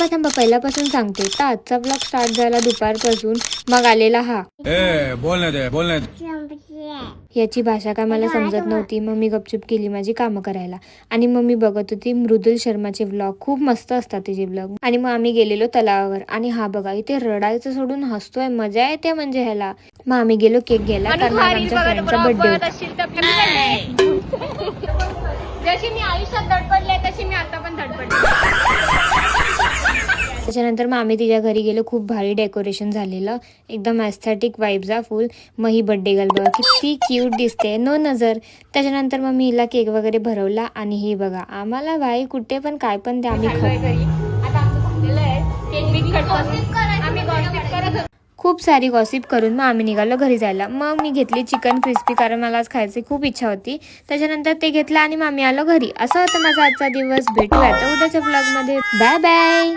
थांबा थांबा, पहिल्यापासून सांगते तर आजचा ब्लॉग स्टार्ट झाला दुपारपासून, मग आलेला हा. बोलने दे. याची भाषा काय मला समजत नव्हती. मग मी गपचूप केली माझी कामं करायला आणि मग मी बघत होती मृदुल शर्माचे ब्लॉग. खूप मस्त असतात त्याचे ब्लॉग. आणि मग आम्ही गेलेलो तलावावर आणि हा बघा इथे रडायचं सोडून हसतोय, मजा येते म्हणजे ह्याला. मग आम्ही गेलो केक घ्यायला कारण आज आमच्या फ्रेंडचा बर्थडे होता. जशी मी आयुष्यात धडपडले तशी मी आता पण धडपडले. त्याच्यानंतर मग आम्ही तिच्या घरी गेलो. खूप भारी डेकोरेशन झालेलं, एकदम ॲस्थेटिक वाईब्जा फुल. मग ही बड्डे गर्ल बघा किती क्यूट दिसते, नो नजर. त्याच्यानंतर मग मी हिला केक वगैरे भरवला आणि ही बघा आम्हाला भाई कुठे पण काय पण ते आम्ही खूप सारी गॉसिप करून मग आम्ही निघालो घरी जायला. मग मी घेतली चिकन क्रिस्पी कारण मला आज खायची खूप इच्छा होती. त्याच्यानंतर ते घेतलं आणि मग आम्ही आलो घरी. असं होतं माझा आजचा दिवस. भेटूया आता उद्याच्या ब्लॉगमध्ये. Bye bye.